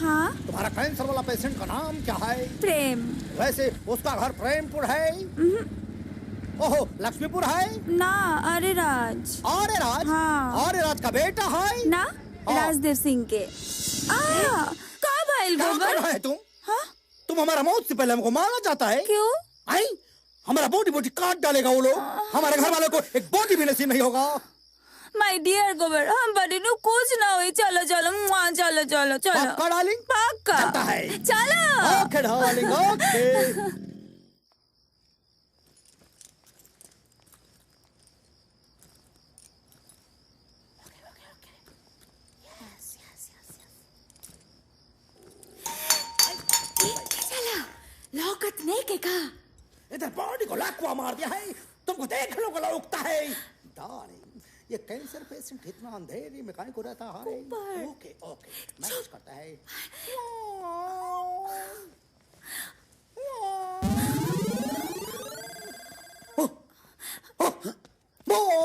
हाँ? तुम्हारा कैंसर वाला पेशेंट का नाम क्या है? प्रेम। वैसे उसका घर प्रेमपुर है? ओहो, लक्ष्मीपुर है? ना, आर्यराज। आर्यराज? हाँ। आर्यराज का बेटा है? ना, राजदेव सिंह के। कहाँ भाईल क्या गोबर? कर रहा है तुम? हाँ? तुम हमारा मौत से पहले हमको मारना चाहता है? क्यों? आई? हमारा बॉडी बॉडी काट डालेगा वो लोग। हमारे घर वालों को एक बॉडी भी नसीब नहीं होगा। माय डियर गोबर, हम बड़ी नु कुछ ना हुई। चलो चलो, चलो चलो चलो। पक्का डार्लिंग? पक्का। चलता है। चलो। ओके डार्लिंग, ओके। लौकत नहीं के का? इधर बॉडी को लाखवा मार दिया है। तुमको देख लो गला उगता है। डार्लिंग, ये कैंसर पेशेंट इतना अंधेरे में काहे को रहता है? ओके ओके, मैनेज करता है।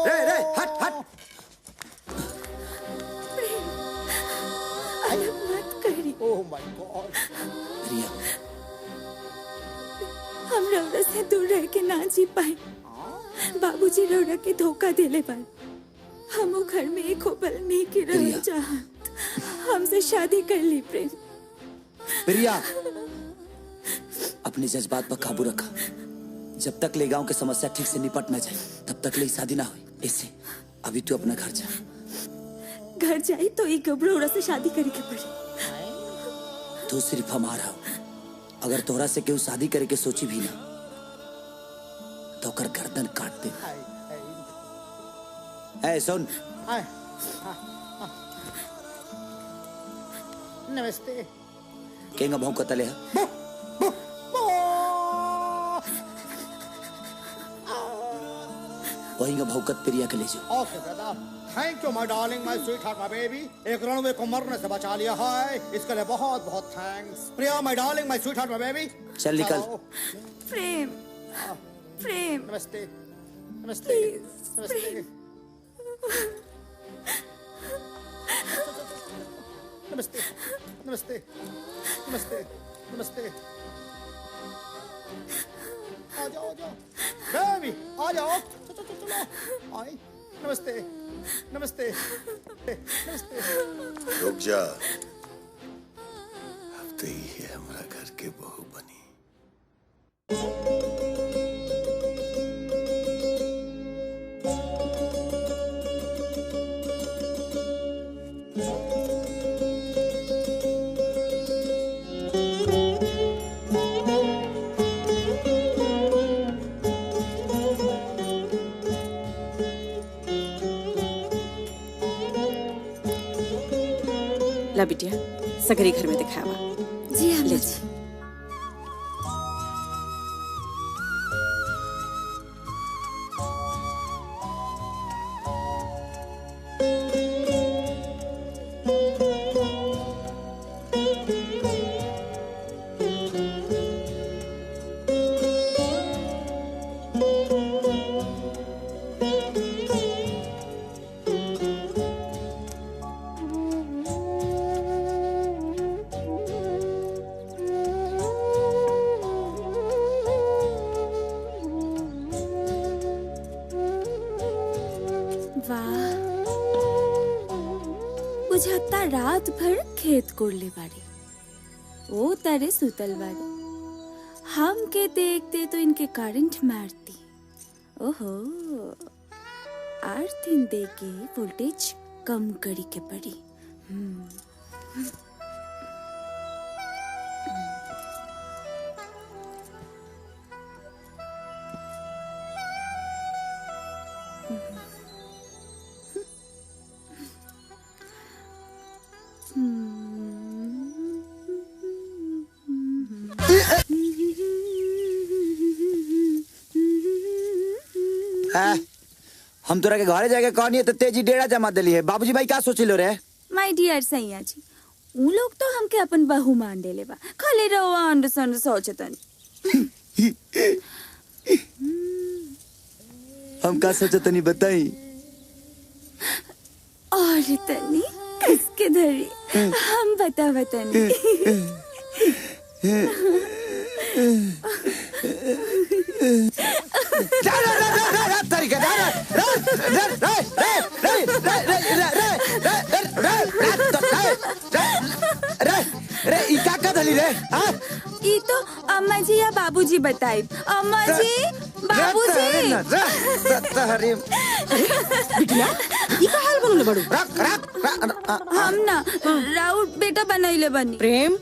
रे हट हट। अलग मत करी। Oh my God. रिया, हम रौरा से दूर रह के ना जी पाए। बाबूजी रौरा के धोखा देले पाए। हम वो घर में एक पल नहीं के रह चाहत। हमसे शादी कर ली प्रेम। प्रिया, अपने जज्बात पर काबू रखा। जब तक ले गांव की समस्या ठीक से निपट न जाए तब तक ले शादी ना हुई। इससे अभी तू अपना घर जा। घर जाए तो एक गबरोड़ा से शादी करे के पड़े। तू सिर्फ हमारा हो। अगर तोहरा से क्यों शादी करे के सोची भी ना तो कर गर्दन काट दे। ऐ सुन, नमस्ते। केंगा भाव का तले है? वही भौकत प्रिया के ले जाओ। Okay brother, thank you my darling, my sweetheart, my baby. एक रणवे को मरने से बचा लिया है, इसके लिए बहुत बहुत thanks. Priya my darling, my sweetheart, my baby. चल निकल। प्रेम, प्रेम। नमस्ते, नमस्ते, नमस्ते, नमस्ते, नमस्ते, नमस्ते, नमस्ते। आ जाओ, आ जाओ, बेबी, आ जाओ। चलो, आई। नमस्ते, नमस्ते, नमस्ते। रुक जा, अब तो ये हमारा घर के बहू बनी। ला बिटिया, सगरी घर में दिखावा। जी हाँ ले जी। बुझाता रात भर खेत कोड़ले बाड़ी। ओ तारे सुतल बाड़ी। हम के देखते तो इनके करंट मारती। ओहो, आर्थिन दे के वोल्टेज कम करी के पड़ी। हम तोरा के घरे जाके कहनी तो तेजी डेरा जमा दिली है। बाबूजी भाई क्या सोचिलो रे? माय डियर सैया जी, उ लोग तो हमके अपन बहू मान देले बा। खाली रहो अंडरस्टैंड सोचतन। हम का सोचतनी बताई? और तनी इसके धरी हम बता नहीं। ये तो अम्मा जी या बाबूजी बताए। अम्मा जी, बाबूजी। बिटिया ये का हाल बनले बड़ू? हम ना राउत बेटा बनैले बनी। प्रेम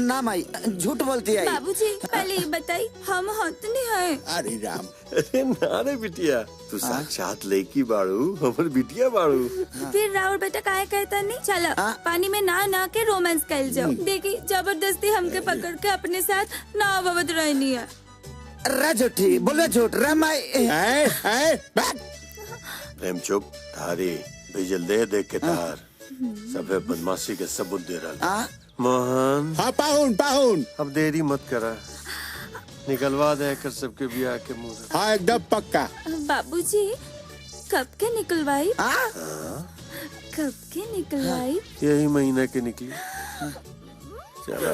ना माई, झूठ बोलती है। बाबूजी पहले ये बताई हम हतनी है। अरे राम, अरे ना रे बिटिया, तू साक्षात लड़की बाड़ू, हमर बिटिया बाड़ू। फिर राउत बेटा काहे कहता नहीं? चलो पानी में ना के रोमांस कर जाओ। देखी जबरदस्ती हमके पकड़ के अपने साथ ना अवध रहनी है। रा झूठी बोलो, झूठ रा माई। प्रेम चुप, थारी भेजल दे के तार सबे बदमाशी के सबूत दे रहा। मोहन, हाँ पाहुन, अब देरी मत करा, निकलवा दे कर सबके बियाह के मुंह। हाँ एकदम पक्का। बाबूजी कब के निकलवाई? कब के निकलवाई? यही महीना के निकली। चलो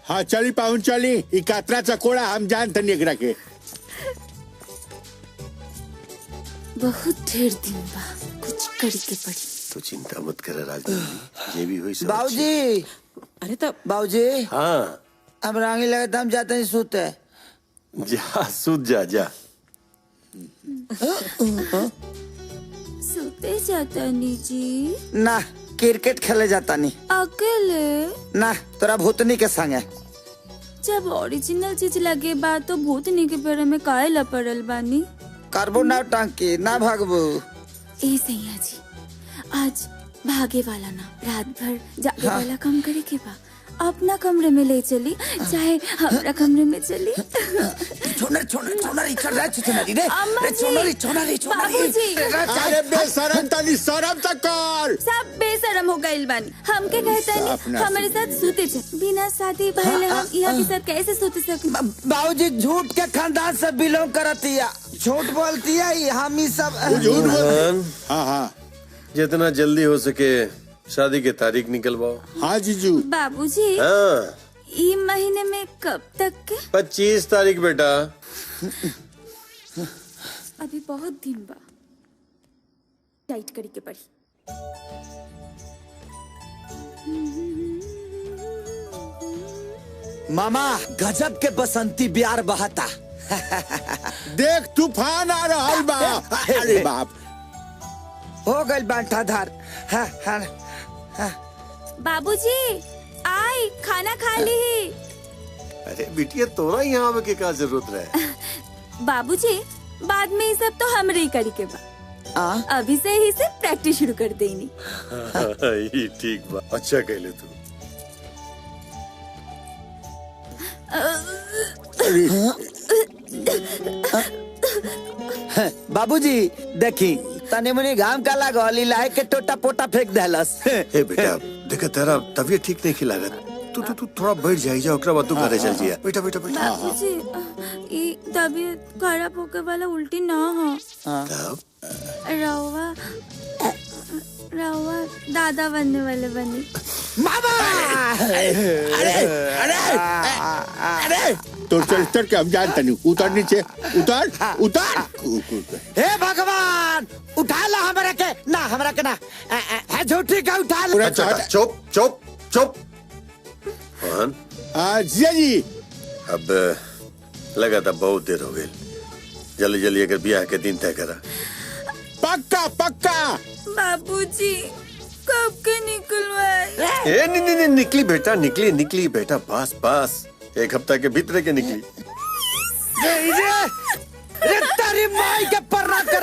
हाँ चली पाहुन चली, ई कातरा चकोड़ा हम जानते नहीं एकरा के। बहुत ढेर दिन बा, कुछ करी के पड़ी। तो चिंता मत कर राजनीति, ये भी हुई सब। बाबूजी, अरे तो बाबूजी, हाँ अब रांगी लगे हम जाते हैं सोते। जा सूत जा। सोते जाता नी जी? ना क्रिकेट खेले जाता नहीं। अकेले? ना तोरा भूतनी के संगे। जब ओरिजिनल चीज लगे बा तो भूतनी के पेड़ में काहे लपड़ल बानी? करबो ना टांकी ना भागबो। ए सैया जी, आज भागे वाला ना, रात भर जागे वाला काम करे के बा। अपना कमरे में ले चली, चाहे हमारा कमरे में चली। अरे बेशरम तनी शरम तक कर। सब बेशरम हो गइल बानी। हमके कहता नहीं हमारे साथ सूते चे। बिना शादी पहले हम यहाँ के साथ कैसे सूते सके? बाबूजी झूठ के खानदान से बिलोंग करती है, झूठ बोलती है। हम ही सब झूठ बोल। हाँ जितना जल्दी हो सके शादी की तारीख निकलवाओ। हाँ जीजू। बाबूजी हाँ ये महीने में कब तक के? 25 तारीख बेटा। अभी बहुत दिन बा, टाइट करी के पड़ी। मामा गजब के बसंती ब्यार बहाता। देख तूफान आ रहा बा। अरे बाप, हो गई बांटा धार। बाबूजी आई खाना खा ली। अरे बिटिया तोरा यहाँ आवे के क्या जरूरत रहे? बाबूजी बाद में ये सब तो हमरे ही करी के बा। अभी से ही से प्रैक्टिस शुरू कर देनी। ये ठीक बा, अच्छा कहले तू। बाबूजी देखी तने मुनी घाम का लागल, लाए के टोटा पोटा फेंक देलस। ए बेटा देख तेरा तबीयत ठीक नहीं खिलागत, तू थोड़ा बैठ जाई जा, ओकरा बाद तू घरे चल जिया। बेटा बाबूजी ये तबीयत खराब होके वाला उल्टी ना हो। रवा दादा बनने वाले बनी। मामा अरे तो चल के हम जानते नहीं। उतर नीचे, उतर। हे भगवान उठा ला हमरा के ना, हमरा के ना है झूठी का उठा ला। अच्छा चुप। मोहन जिया जी, अब लगा था बहुत देर हो गई, जल्दी अगर ब्याह के दिन तय करा। पक्का। बाबूजी कब के निकलवाए? ए नहीं निकली बेटा, निकली बेटा, बस 1 हफ्ता के भीतर के निकली। रे तेरी माई के पर्रा कर